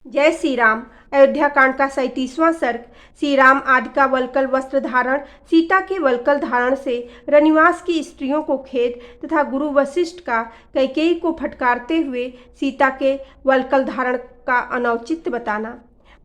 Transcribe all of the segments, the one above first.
जय श्री राम। अयोध्या कांड का 37वां सर्ग। श्री राम आदि का वल्कल वस्त्र धारण, सीता के वल्कल धारण से रनिवास की स्त्रियों को खेद तथा गुरु वशिष्ठ का कैकेयी को फटकारते हुए सीता के वल्कल धारण का अनौचित्य बताना।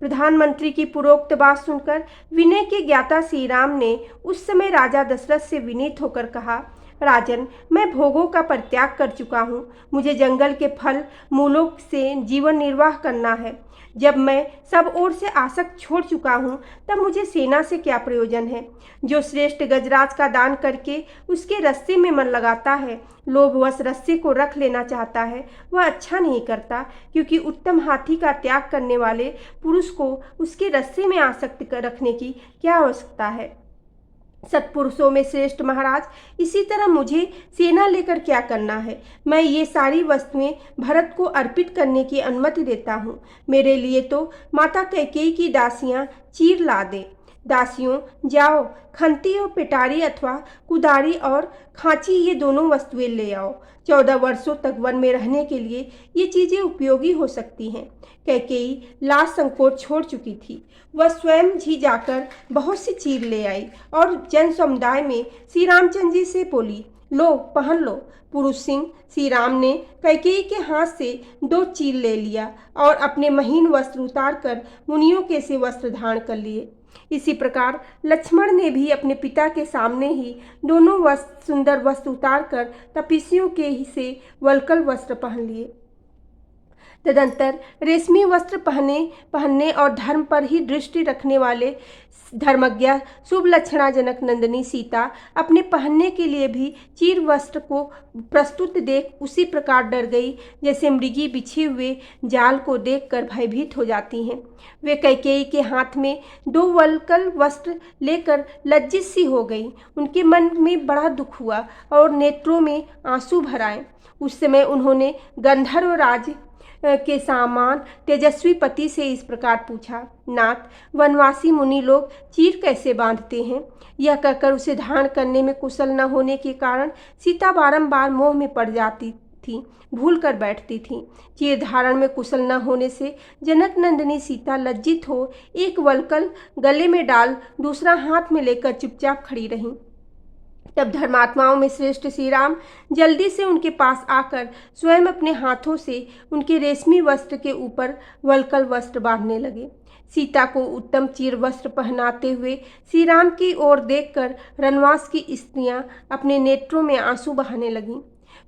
प्रधानमंत्री की पूर्वोक्त बात सुनकर विनय के ज्ञाता श्री राम ने उस समय राजा दशरथ से विनीत होकर कहा, राजन, मैं भोगों का परित्याग कर चुका हूँ। मुझे जंगल के फल मूलों से जीवन निर्वाह करना है। जब मैं सब ओर से आसक्त छोड़ चुका हूँ, तब मुझे सेना से क्या प्रयोजन है। जो श्रेष्ठ गजराज का दान करके उसके रस्से में मन लगाता है, लोभवश रस्से को रख लेना चाहता है, वह अच्छा नहीं करता, क्योंकि उत्तम हाथी का त्याग करने वाले पुरुष को उसके रस्से में आसक्त रखने की क्या आवश्यकता है। सत्पुरुषों में श्रेष्ठ महाराज, इसी तरह मुझे सेना लेकर क्या करना है। मैं ये सारी वस्तुएं भरत को अर्पित करने की अनुमति देता हूँ। मेरे लिए तो माता कैकेयी की दासियां चीर ला दे। दासियों, जाओ, खंती और पिटारी अथवा कुदारी और खांची, ये दोनों वस्तुएं ले आओ। 14 वर्षों तक वन में रहने के लिए ये चीजें उपयोगी हो सकती हैं। कैकेयी लाज संकोच छोड़ चुकी थी। वह स्वयं ही जाकर बहुत सी चीर ले आई और जन समुदाय में श्री रामचंद्र जी से बोली, लो, पहन लो। पुरुष सिंह श्री राम ने कैकेयी के हाथ से 2 चीर ले लिया और अपने महीन वस्त्र उतार कर मुनियों के से वस्त्र धारण कर लिए। इसी प्रकार लक्ष्मण ने भी अपने पिता के सामने ही दोनों सुंदर वस्त्र उतार कर तपस्वियों के ही से वल्कल वस्त्र पहन लिए। तदंतर रेशमी वस्त्र पहनने और धर्म पर ही दृष्टि रखने वाले धर्मज्ञ शुभ लक्षणाजनक नंदिनी सीता अपने पहनने के लिए भी चीर वस्त्र को प्रस्तुत देख उसी प्रकार डर गई जैसे मृगी बिछे हुए जाल को देखकर भयभीत हो जाती हैं। वे कैकेयी के हाथ में 2 वल्कल वस्त्र लेकर लज्जित सी हो गई। उनके मन में बड़ा दुख हुआ और नेत्रों में आंसू भर आए। उस समय उन्होंने गंधर्व राज के समान तेजस्वी पति से इस प्रकार पूछा, नाथ, वनवासी मुनि लोग चीर कैसे बांधते हैं। यह कहकर उसे धारण करने में कुशल न होने के कारण सीता बारंबार मोह में पड़ जाती थी, भूल कर बैठती थी। चीर धारण में कुशल न होने से जनक नंदिनी सीता लज्जित हो एक वल्कल गले में डाल दूसरा हाथ में लेकर चुपचाप खड़ी रहीं। तब धर्मात्माओं में श्रेष्ठ श्री राम जल्दी से उनके पास आकर स्वयं अपने हाथों से उनके रेशमी वस्त्र के ऊपर वल्कल वस्त्र बांधने लगे। सीता को उत्तम चीर वस्त्र पहनाते हुए श्री राम की ओर देखकर रनवास की स्त्रियां अपने नेत्रों में आंसू बहाने लगीं।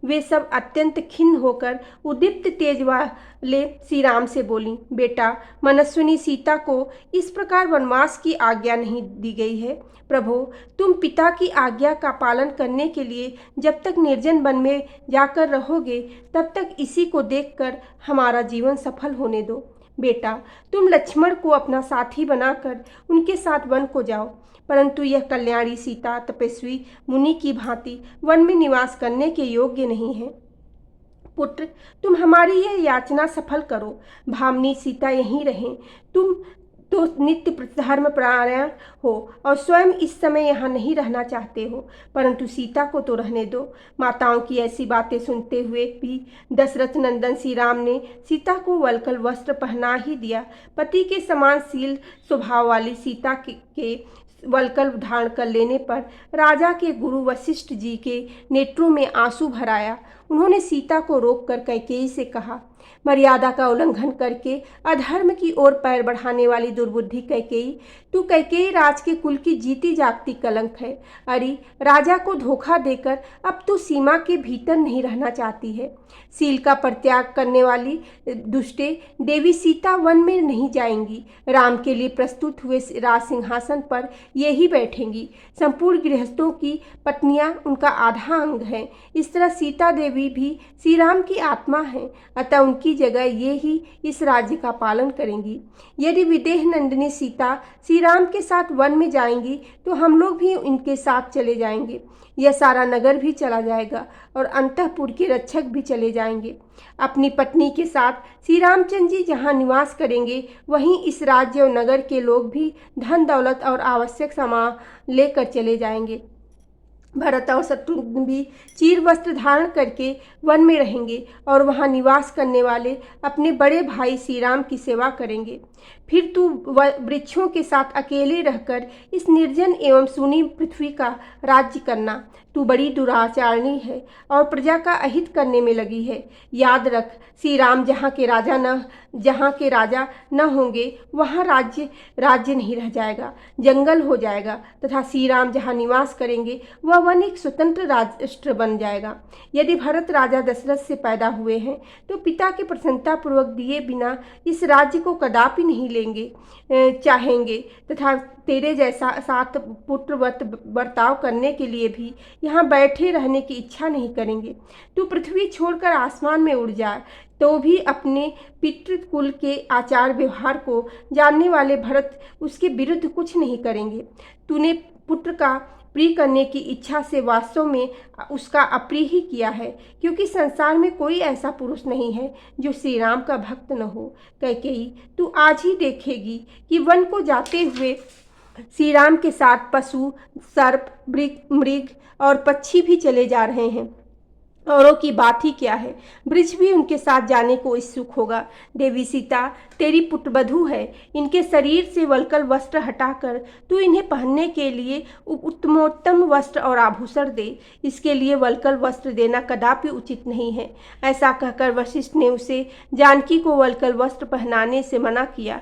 वे सब अत्यंत खिन्न होकर उद्दीप्त तेज वाले श्री राम से बोली, बेटा, मनस्विनी सीता को इस प्रकार वनवास की आज्ञा नहीं दी गई है। प्रभु, तुम पिता की आज्ञा का पालन करने के लिए जब तक निर्जन वन में जाकर रहोगे, तब तक इसी को देखकर हमारा जीवन सफल होने दो। बेटा, तुम लक्ष्मण को अपना साथी बनाकर उनके साथ वन को जाओ, परंतु यह कल्याणी सीता तपस्वी मुनि की भांति वन में निवास करने के योग्य नहीं है। पुत्र, तुम हमारी यह याचना सफल करो। भामिनी सीता यहीं रहें। तुम तो नित्य धर्म परायण हो और स्वयं इस समय यहाँ नहीं रहना चाहते हो, परंतु सीता को तो रहने दो। माताओं की ऐसी बातें सुनते हुए भी दशरथ नंदन श्री राम ने सीता को वल्कल वस्त्र पहना ही दिया। पति के समान शील स्वभाव वाली सीता के वल्कल धारण कर लेने पर राजा के गुरु वशिष्ठ जी के नेत्रों में आंसू भर आया। उन्होंने सीता को रोककर कैकेयी से कहा, मर्यादा का उल्लंघन करके अधर्म की ओर पैर बढ़ाने वाली दुर्बुद्धि कैकेयी, तू कैकेयी राज के कुल की जीती जागती कलंक है। अरे, राजा को धोखा देकर अब तू सीमा के भीतर नहीं रहना चाहती है। सील का परित्याग करने वाली दुष्टे देवी सीता वन में नहीं जाएंगी। राम के लिए प्रस्तुत हुए राज सिंहासन पर ये ही बैठेंगी। संपूर्ण गृहस्थों की पत्नियां उनका आधा अंग हैं। इस तरह सीता देवी भी श्री राम की आत्मा है, अतः उनकी जगह ये ही इस राज्य का पालन करेंगी। यदि विदेह नंदिनी सीता श्री राम के साथ वन में जाएंगी, तो हम लोग भी इनके साथ चले जाएंगे। यह सारा नगर भी चला जाएगा और अंतःपुर के रक्षक भी चले जाएंगे। अपनी पत्नी के साथ श्री रामचंद्र जी जहाँ निवास करेंगे, वहीं इस राज्य और नगर के लोग भी धन दौलत और आवश्यक सामान लेकर चले जाएंगे। भरत और शत्रुघ्न भी चीर वस्त्र धारण करके वन में रहेंगे और वहां निवास करने वाले अपने बड़े भाई श्री राम की सेवा करेंगे। फिर तू वृक्षों के साथ अकेले रहकर इस निर्जन एवं सूनी पृथ्वी का राज्य करना। तू बड़ी दुराचारणी है और प्रजा का अहित करने में लगी है। याद रख, श्री राम जहाँ के राजा न होंगे वहाँ राज्य नहीं रह जाएगा, जंगल हो जाएगा तथा श्री राम जहाँ निवास करेंगे वह वन एक स्वतंत्र राष्ट्र बन जाएगा। यदि भरत राजा दशरथ से पैदा हुए हैं तो पिता के प्रसन्नता पूर्वक दिए बिना इस राज्य को कदापि नहीं चाहेंगे तथा तेरे जैसा सात पुत्रवत बर्ताव करने के लिए भी यहाँ बैठे रहने की इच्छा नहीं करेंगे। तू पृथ्वी छोड़कर आसमान में उड़ जाए तो भी अपने पितृकुल के आचार व्यवहार को जानने वाले भरत उसके विरुद्ध कुछ नहीं करेंगे। तूने पुत्र का प्रिय करने की इच्छा से वास्तव में उसका अप्रिय ही किया है, क्योंकि संसार में कोई ऐसा पुरुष नहीं है जो श्री राम का भक्त न हो। कैकेयी, तू आज ही देखेगी कि वन को जाते हुए श्री राम के साथ पशु, सर्प, मृग और पक्षी भी चले जा रहे हैं। औरों की बात ही क्या है, वृक्ष भी उनके साथ जाने को इच्छुक होगा। देवी सीता तेरी पुत्रवधू है, इनके शरीर से वल्कल वस्त्र हटाकर तू इन्हें पहनने के लिए उत्तमोत्तम वस्त्र और आभूषण दे। इसके लिए वल्कल वस्त्र देना कदापि उचित नहीं है। ऐसा कहकर वशिष्ठ ने उसे जानकी को वल्कल वस्त्र पहनाने से मना किया।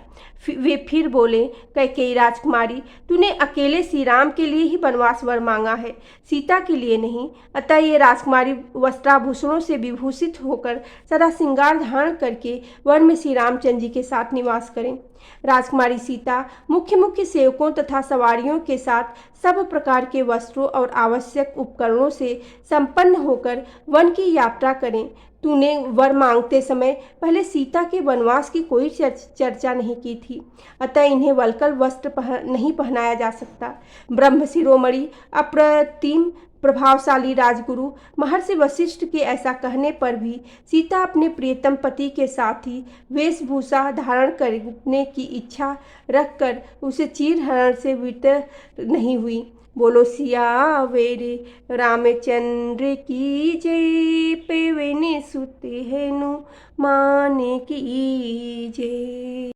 वे फिर बोले, कैकेयी राजकुमारी, तूने अकेले श्री राम के लिए ही वनवास वर मांगा है, सीता के लिए नहीं। अतः ये राजकुमारी वस्त्राभूषणों से विभूषित होकर सदा श्रृंगार धारण करके वन में श्री रामचंद्र जी के साथ निवास करें। राजकुमारी सीता मुख्य सेवकों तथा सवारियों के साथ सब प्रकार के वस्त्रों और आवश्यक उपकरणों से संपन्न होकर वन की यात्रा करें। तूने वर मांगते समय पहले सीता के वनवास की कोई चर्चा नहीं की थी, अतः इन्हें वल्कल वस्त्र नहीं पहनाया जा सकता। ब्रह्म शिरोमणि अप्रतिम प्रभावशाली राजगुरु महर्षि वशिष्ठ के ऐसा कहने पर भी सीता अपने प्रियतम पति के साथ ही वेशभूषा धारण करने की इच्छा रखकर उसे चीरहरण से वितर नहीं हुई। बोलो सियावेरे रामचंद्र की जय, पेवने सुते हेनु माने की जय।